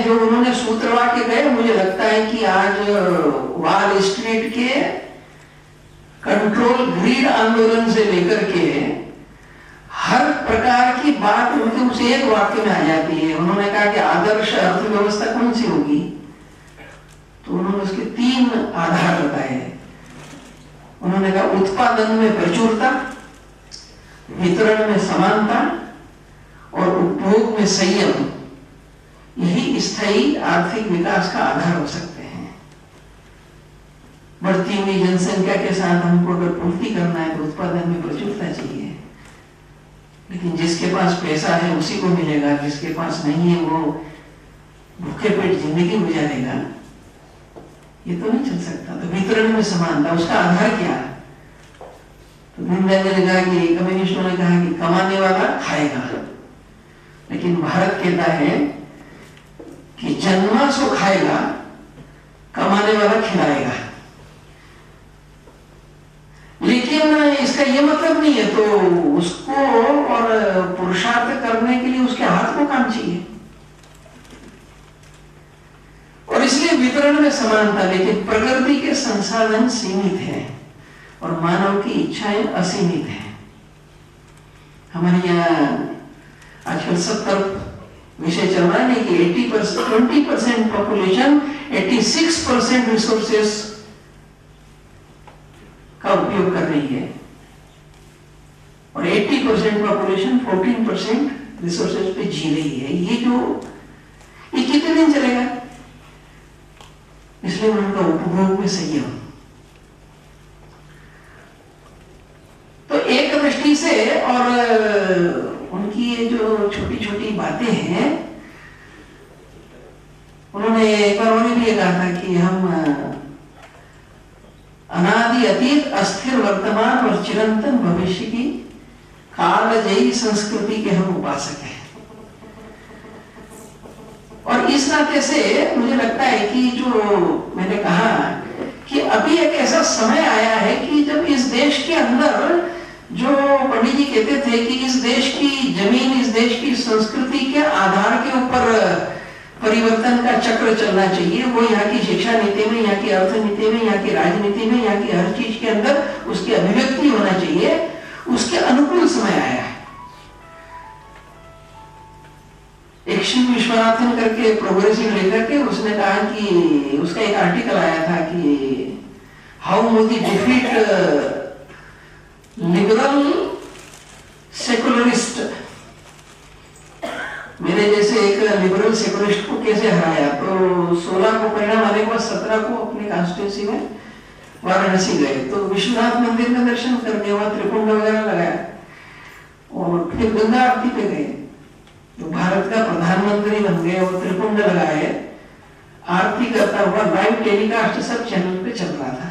जो उन्होंने सूत्रवा के गए, मुझे लगता है कि आज वॉल स्ट्रीट के कंट्रोल ग्रीड आंदोलन से लेकर के हर प्रकार की बात उनके उस एक वाक्य में आ जाती है। उन्होंने कहा कि आदर्श अर्थव्यवस्था कौन सी होगी, तो उन्होंने उसके 3 आधार बताए। उन्होंने कहा उत्पादन में प्रचुरता, वितरण में समानता और उपभोग में संयम, यही स्थायी आर्थिक विकास का आधार हो सकते हैं। बढ़ती हुई जनसंख्या के साथ हमको अगर पूर्ति करना है तो उत्पादन में प्रचुरता चाहिए, लेकिन जिसके पास पैसा है उसी को मिलेगा, जिसके पास नहीं है वो भूखे पेट जिंदगी गुजारेगा, ये तो नहीं चल सकता। तो वितरण में समानता, उसका आधार क्या है? तो दीनदयाल ने कहा कि कम्युनिस्टों ने कहा कि कमाने वाला खाएगा, लेकिन भारत कहता है कि जन्मा सो खाएगा, कमाने वाला खिलाएगा। लेकिन इसका ये मतलब नहीं है तो उसको और पुरुषार्थ करने के लिए उसके हाथ को काम चाहिए, और इसलिए वितरण में समानता। लेकिन प्रकृति के संसाधन सीमित हैं और मानव की इच्छाएं असीमित हैं। हमारे यहाँ आजकल 70 विषय चल रहा है कि 20% पॉपुलेशन 86% रिसोर्सेस का उपयोग कर रही है और 80% पॉपुलेशन 14% रिसोर्सेज पे जी रही है। ये कितने दिन चलेगा? इसलिए उनका उपभोग में संयम। तो एक दृष्टि से, और उनकी ये जो छोटी छोटी बातें हैं, उन्होंने एक बार उन्होंने भी ये कहा था कि हम अनादि अतीत अस्थिर वर्तमान और चिरंतन भविष्य की कालजयी संस्कृति के हम उपासक हैं। और इस नाते से मुझे लगता है कि जो मैंने कहा कि अभी एक ऐसा समय आया है कि जब इस देश के अंदर, जो पंडित जी कहते थे कि इस देश की जमीन, इस देश की संस्कृति के आधार के ऊपर परिवर्तन का चक्र चलना चाहिए, वो यहाँ की शिक्षा नीति में, यहाँ की अर्थ नीति में, यहाँ की राजनीति में, यहाँ की हर चीज के अंदर उसकी अभिव्यक्ति होना चाहिए, उसके अनुकूल समय आया है। एक शिव विश्वनाथन करके प्रोग्रेसिव लेकर के उसने कहा कि उसका एक आर्टिकल आया था कि how Modi defeat liberal secularist, मेरे जैसे एक लिबरल सेकुलरिस्ट को कैसे हराया। तो 16 को परिणाम आने के बाद 17 को अपनी कॉन्स्टिट्यूंसी में वाराणसी गए, तो विश्वनाथ मंदिर का दर्शन करने, वहां त्रिपुंड वगैरह लगाया और फिर गंगा आरती पे गए। तो भारत का प्रधानमंत्री बन गए और त्रिपुंड लगाए, आरती करता हुआ लाइव टेलीकास्ट सब चैनल पे चल रहा था।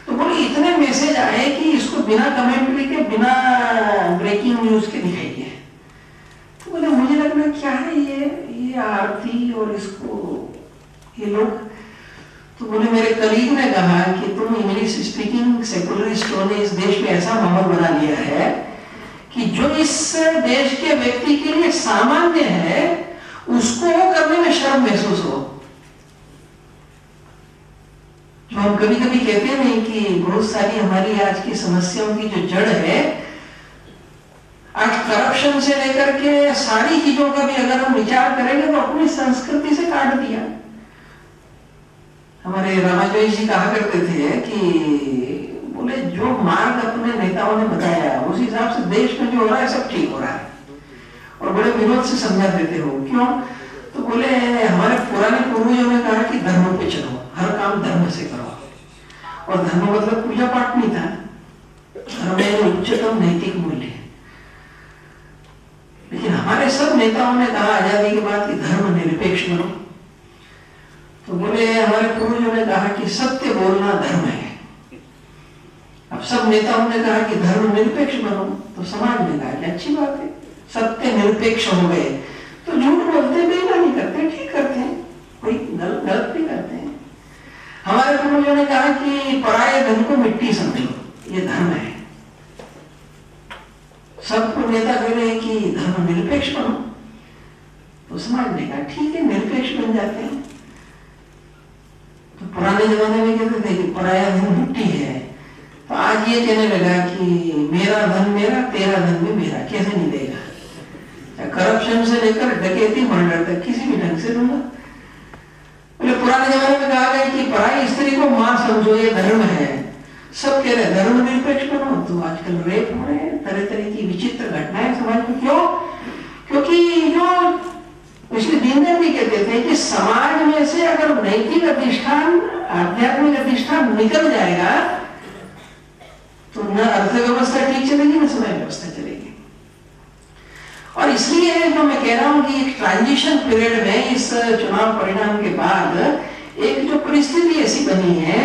तो बोले इतने मैसेज आए कि इसको बिना कमेंट्री के, बिना ब्रेकिंग न्यूज के दिखाइए। तो बोले मुझे लगना क्या है ये आरती और इसको ये लोग। तो बोले मेरे कलीग ने कहा कि तुम इंग्लिश स्पीकिंग सेकुलरिस्टों ने इस देश में ऐसा माहौल बना लिया है कि जो इस देश के व्यक्ति के लिए सामान्य है उसको करने में शर्म महसूस हो। जो हम कभी कभी कहते हैं कि बहुत सारी हमारी आज की समस्याओं की जो जड़ है, आज करप्शन से लेकर के सारी चीजों का भी अगर हम विचार करेंगे तो अपनी संस्कृति से काट दिया। हमारे रामाजोई जी कहा करते थे कि बोले जो मार्ग अपने नेताओं ने बताया उस हिसाब से देश में जो हो रहा है सब ठीक हो रहा है, और बड़े विरोध से समझा देते हो। क्यों? तो बोले हमारे पुराने पूर्वजों ने कहा कि धर्म पे चलो, हर काम धर्म से करो, और धर्म मतलब पूजा पाठ नहीं था, धर्म में उच्चतम नैतिक मूल्य। लेकिन हमारे सब नेताओं ने कहा आजादी के बाद कि धर्म निरपेक्ष बनो। तो बोले हमारे पूर्वजों ने कहा कि सत्य बोलना धर्म है। अब सब नेताओं ने कहा कि धर्म निरपेक्ष बनो, तो समाज ने कहा कि अच्छी बात है, सत्य निरपेक्ष हो गए तो झूठ बोलते बेईमानी नहीं करते, ठीक करते हैं, कोई गलत भी करते हैं। हमारे पूर्वजों ने कहा कि पराये धन को मिट्टी समझो, ये धर्म है। सबको नेता कह रहे हैं कि धर्म निरपेक्ष बनो, तो समाज ने कहा ठीक है, निरपेक्ष बन जाते हैं। तो पुराने जमाने में कहते थे कि पराया धन मिट्टी है, तो आज ये कहने लगा कि मेरा धन मेरा, तेरा धन भी मेरा, कैसे नहीं देगा। करप्शन से लेकर डकैती मर्डर तक किसी भी ढंग से दूंगा। बोले पुराने जमाने में कहा गया कि पराई स्त्री को मां समझो, ये धर्म है। सब कह रहे धर्म निरपेक्ष बनो, तो आजकल रेप हो रहे हैं, तरह तरह की विचित्र घटनाएं समाज में। क्यों? क्योंकि जो इसलिए दीनदयाल भी कहते थे कि समाज में से अगर नैतिक अधिष्ठान, आध्यात्मिक अधिष्ठान निकल जाएगा तो न अर्थव्यवस्था ठीक चलेगी, न समय व्यवस्था चलेगी। और इसलिए जो मैं कह रहा हूं कि एक ट्रांजिशन पीरियड में इस चुनाव परिणाम के बाद एक जो परिस्थिति ऐसी बनी है,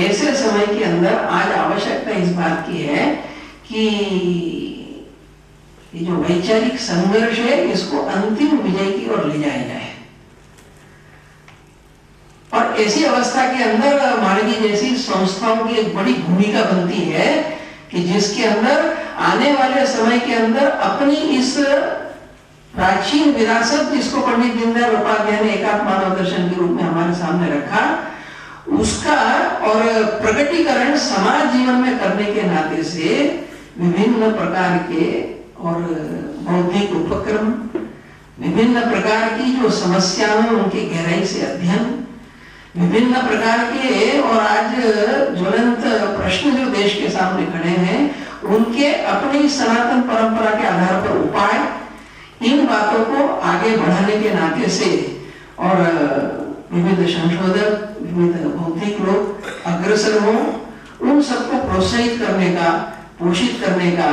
ऐसे समय के अंदर आज आवश्यकता इस बात की है कि ये जो वैचारिक संघर्ष है इसको अंतिम विजय की ओर ले जाया जाए। और ऐसी अवस्था के अंदर मार्गी जैसी संस्थाओं की एक बड़ी भूमिका बनती है कि जिसके अंदर आने वाले समय के अंदर अपनी इस प्राचीन विरासत, जिसको पंडित दीनदयाल उपाध्याय ने एकात्म मानव दर्शन के रूप में हमारे सामने रखा, उसका और प्रकटीकरण समाज जीवन में करने के नाते से विभिन्न प्रकार के और बौद्धिक उपक्रम, विभिन्न प्रकार की जो समस्याएं उनकी गहराई से अध्ययन, विभिन्न प्रकार के और आज ज्वलंत प्रश्न जो देश के सामने खड़े हैं उनके अपनी सनातन परंपरा के आधार पर उपाय, इन बातों को आगे बढ़ाने के नाते से और विविध संशोधक, विविध बौद्धिक लोग अग्रसर हों, उन सबको प्रोत्साहित करने का, पोषित करने का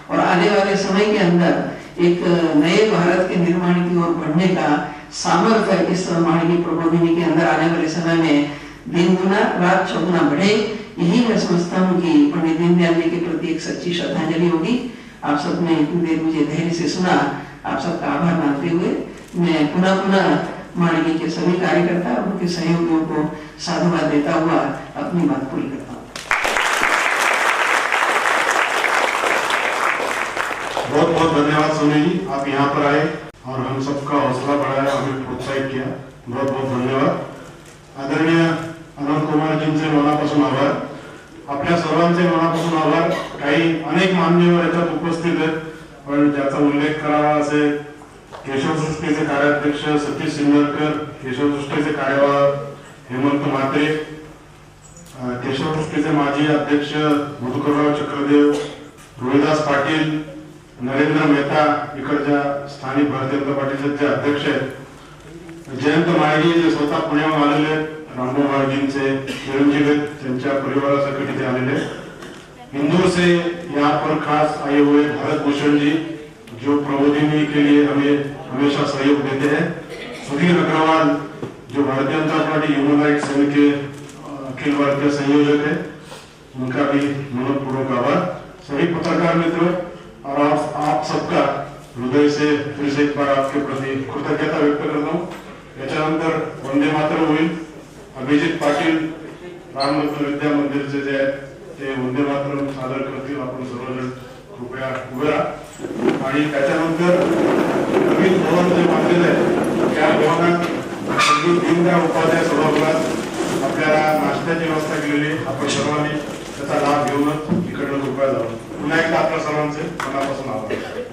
और आने वाले समय के अंदर एक नए भारत के निर्माण की ओर बढ़ने का सामर्थ्य इस मानवीय प्रबोधिनी के अंदर आने वाले समय में दिन गुना रात चौगुना बढ़े। यही मैं समझता हूँ कि पंडित दीनदयाल जी के प्रति एक सच्ची श्रद्धांजलि होगी। आप सबने इतनी देर मुझे धैर्य से सुना, आप सबका आभार मानते हुए मैं पुनः मानवीय के सभी कार्यकर्ता और उनके सहयोगियों को साधुवाद देता हुआ अपनी बात पूरी करता हूँ। बहुत बहुत धन्यवाद सोनी जी, आप यहाँ पर आए और हम सबका हौसला बढ़ाया, हमें प्रोत्साहित किया। बहुत बहुत धन्यवाद। आदरणीय अनंत कुमारजींचे मनापासून आभार, आपल्या सर्वांचे मनापासून आभार। काही अनेक मान्यवर याच्यात उपस्थित आहेत, पण ज्याचा उल्लेख करावा असेल केशवसृष्टीचे कार्याध्यक्ष सतीश सिन्नरकर, केशवसृष्टीचे कार्यवाह हेमंत म्हात्रे, केशवसृष्टीचे माजी अध्यक्ष मधुकरराव चक्रदेव, रोहिदास पाटील, नरेंद्र मेहता, इकडच्या स्थानिक भारतीय जनता पार्टीचे अध्यक्ष आहेत, जयंत माळगी जे स्वतः पुण्याहून आलेले, रामभाऊ माळगींचे चिरंजीव त्यांच्या परिवारासकट इथे आलेले, इंदौर से यहाँ पर खास आए हुए भारत भूषण जी जो प्रबोधिनी के लिए हमें हमेशा सहयोग देते हैं, सुधीर अग्रवाल जो Bharatiya Janata party human rights cell के अखिल भारतीय संयोजक है, उनका भी मनपूर्वक आभार। सभी पत्रकार मित्र और आप सबका हृदय से फिर से एक बार आपके प्रति कृतज्ञता व्यक्त करता हूँ। याच्यानंतर वंदे मातरम होईल, अभिजित पाटील रामरत्न विद्या मंदिरचे जे ते वंदे मातरम सादर करतील, आपण सर्वजण कृपया उभे राहा। आणि त्याच्यानंतर नवीन भवन जे बांधलेलं आहे त्या भवनात पंडित दीनदयाल उपाध्याय सभागृहात आपल्याला नाश्त्याची व्यवस्था केलेली, आपण सर्वांनी त्याचा लाभ घेऊनच इकडनं कृपया जावं। पुन्हा एकदा आपल्या सर्वांचे मनापासून आभार।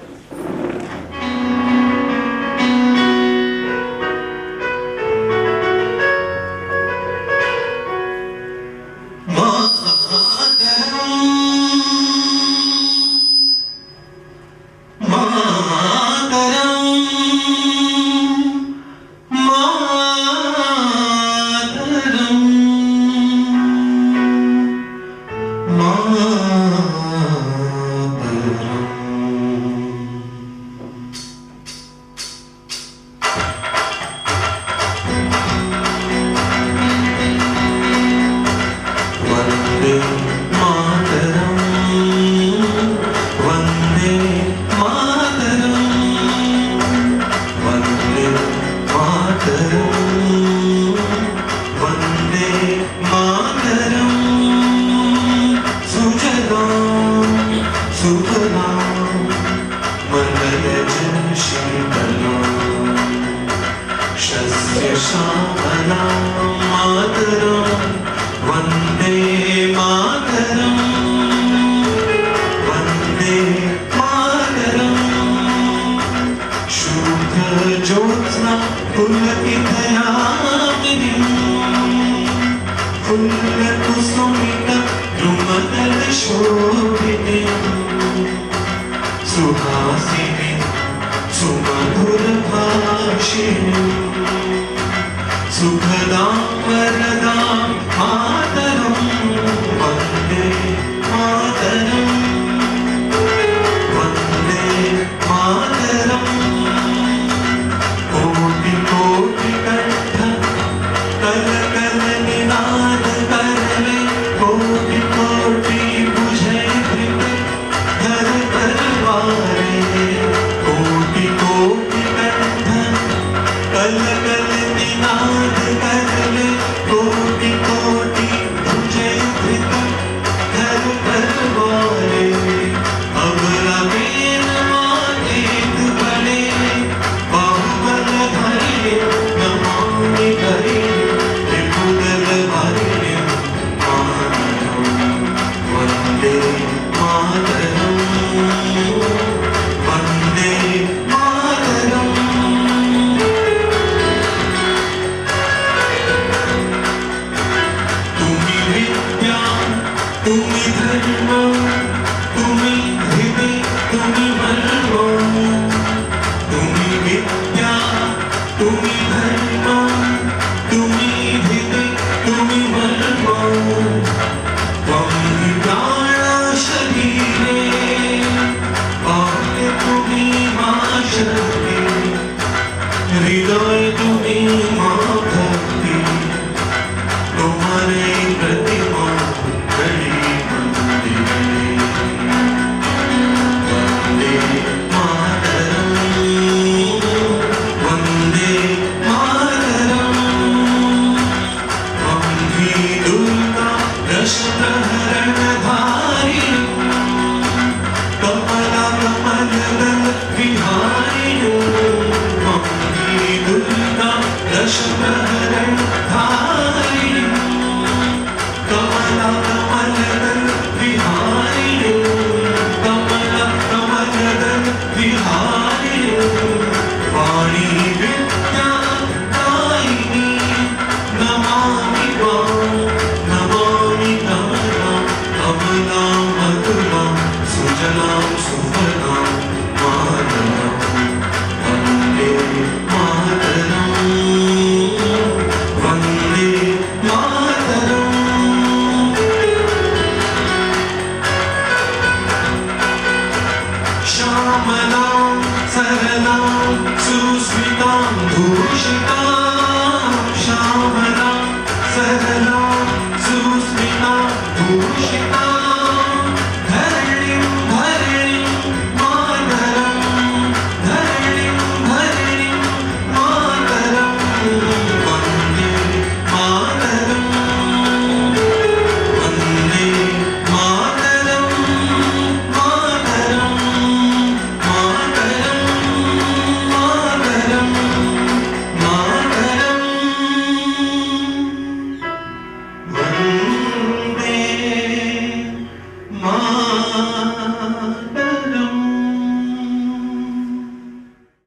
Wonderful. मातरम वंदे मातरम वंदे मातरम शुद्ध ज्योत्स्ना पुलकितयामिनीं फुल्लकुसुमित द्रुमदलशोभिनीं सुहासिनीं सुमधुरभाषिणीं सुखदां वरदां